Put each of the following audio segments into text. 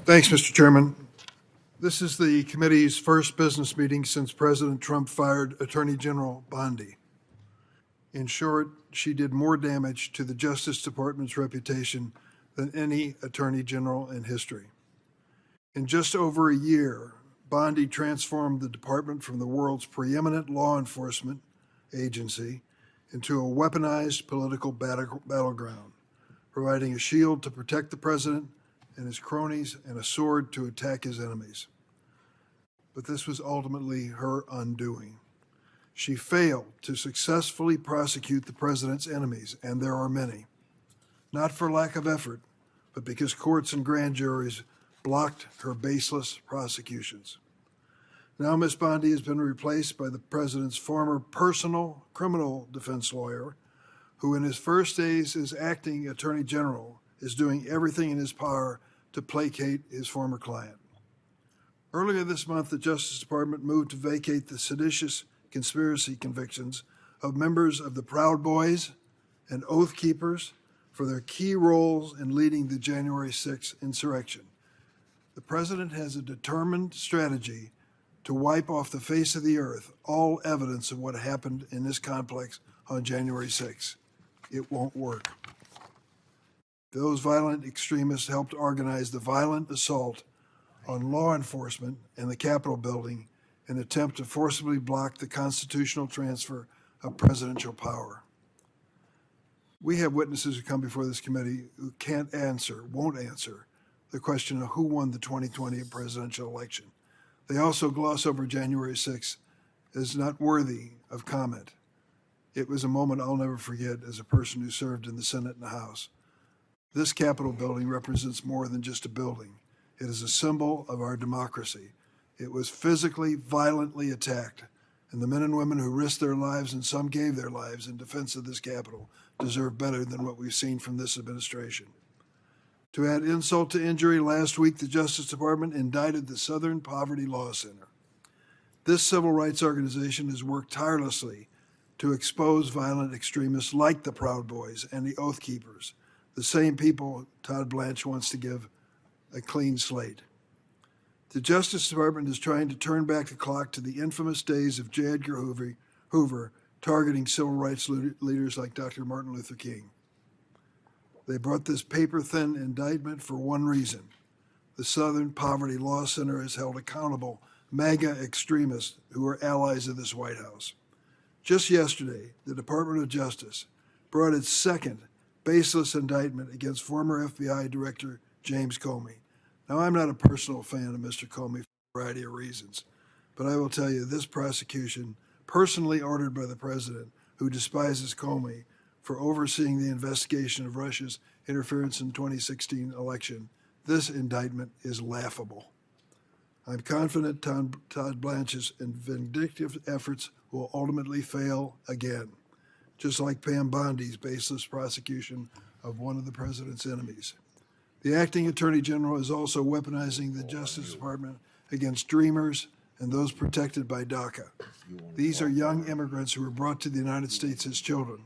Thanks, Mr. Chairman. This is the committee's first business meeting since President Trump fired Attorney General Bondi. In short, she did more damage to the Justice Department's reputation than any Attorney General in history. In just over a year, Bondi transformed the department from the world's preeminent law enforcement agency into a weaponized political battleground, providing a shield to protect the president and his cronies and a sword to attack his enemies. But this was ultimately her undoing. She failed to successfully prosecute the president's enemies, and there are many, not for lack of effort, but because courts and grand juries blocked her baseless prosecutions. Now Ms. Bondi has been replaced by the president's former personal criminal defense lawyer, who in his first days as acting attorney general is doing everything in his power to placate his former client. Earlier this month, the Justice Department moved to vacate the seditious conspiracy convictions of members of the Proud Boys and Oath Keepers for their key roles in leading the January 6th insurrection. The president has a determined strategy to wipe off the face of the earth all evidence of what happened in this complex on January 6th. It won't work. Those violent extremists helped organize the violent assault on law enforcement in the Capitol building in an attempt to forcibly block the constitutional transfer of presidential power. We have witnesses who come before this committee who won't answer the question of who won the 2020 presidential election. They also gloss over January 6th as not worthy of comment. It was a moment I'll never forget as a person who served in the Senate and the House. This Capitol building represents more than just a building. It is a symbol of our democracy. It was physically, violently attacked, and the men and women who risked their lives, and some gave their lives in defense of this Capitol, deserve better than what we've seen from this administration. To add insult to injury, last week the Justice Department indicted the Southern Poverty Law Center. This civil rights organization has worked tirelessly to expose violent extremists like the Proud Boys and the Oath Keepers, the same people Todd Blanche wants to give a clean slate. The Justice Department is trying to turn back the clock to the infamous days of J. Edgar Hoover targeting civil rights leaders like Dr. Martin Luther King. They brought this paper-thin indictment for one reason. The Southern Poverty Law Center has held accountable MAGA extremists who are allies of this White House. Just yesterday, the Department of Justice brought its second baseless indictment against former FBI Director James Comey. Now, I'm not a personal fan of Mr. Comey for a variety of reasons, but I will tell you this prosecution, personally ordered by the president, who despises Comey for overseeing the investigation of Russia's interference in the 2016 election, this indictment is laughable. I'm confident Todd Blanche's vindictive efforts will ultimately fail again, just like Pam Bondi's baseless prosecution of one of the president's enemies. The acting attorney general is also weaponizing the Justice Department against dreamers and those protected by DACA. These are young immigrants who were brought to the United States as children.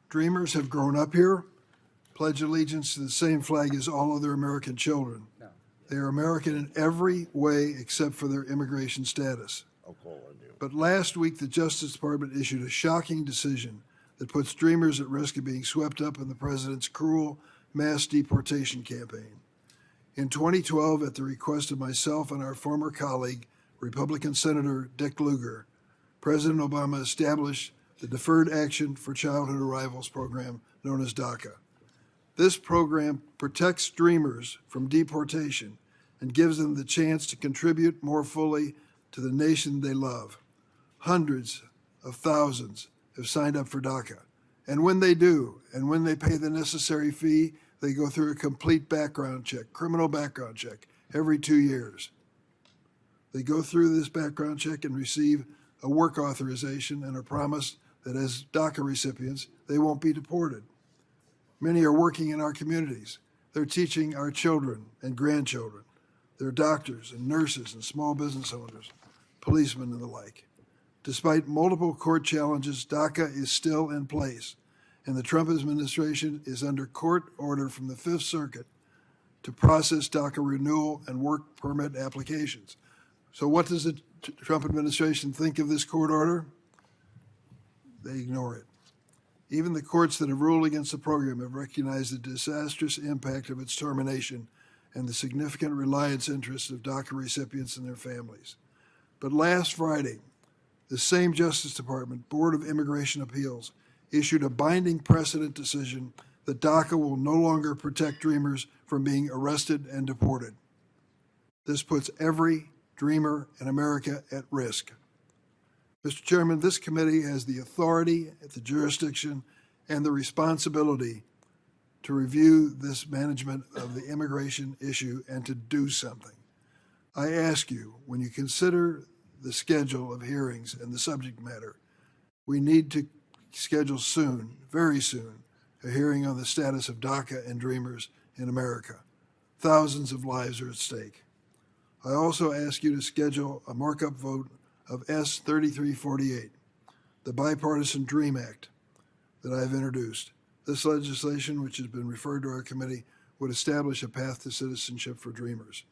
Dreamers have grown up here, pledge allegiance to the same flag as all other American children. They are American in every way except for their immigration status. But last week, the Justice Department issued a shocking decision that puts dreamers at risk of being swept up in the president's cruel mass deportation campaign. In 2012, at the request of myself and our former colleague, Republican Senator Dick Lugar, President Obama established the Deferred Action for Childhood Arrivals program known as DACA. This program protects dreamers from deportation and gives them the chance to contribute more fully to the nation they love. Hundreds of thousands have signed up for DACA. And when they do, and when they pay the necessary fee, they go through a complete background check, criminal background check, every 2 years. They go through this background check and receive a work authorization and are promised that as DACA recipients, they won't be deported. Many are working in our communities. They're teaching our children and grandchildren. They're doctors and nurses and small business owners, policemen and the like. Despite multiple court challenges, DACA is still in place, and the Trump administration is under court order from the Fifth Circuit to process DACA renewal and work permit applications. So what does the Trump administration think of this court order? They ignore it. Even the courts that have ruled against the program have recognized the disastrous impact of its termination and the significant reliance interests of DACA recipients and their families. But last Friday, the same Justice Department Board of Immigration Appeals issued a binding precedent decision that DACA will no longer protect Dreamers from being arrested and deported. This puts every Dreamer in America at risk. Mr. Chairman, this committee has the authority, the jurisdiction, and the responsibility to review this management of the immigration issue and to do something. I ask you, when you consider the schedule of hearings and the subject matter, we need to schedule soon, very soon, a hearing on the status of DACA and Dreamers in America. Thousands of lives are at stake. I also ask you to schedule a markup vote of S 3348, the Bipartisan DREAM Act that I have introduced. This legislation, which has been referred to our committee, would establish a path to citizenship for Dreamers.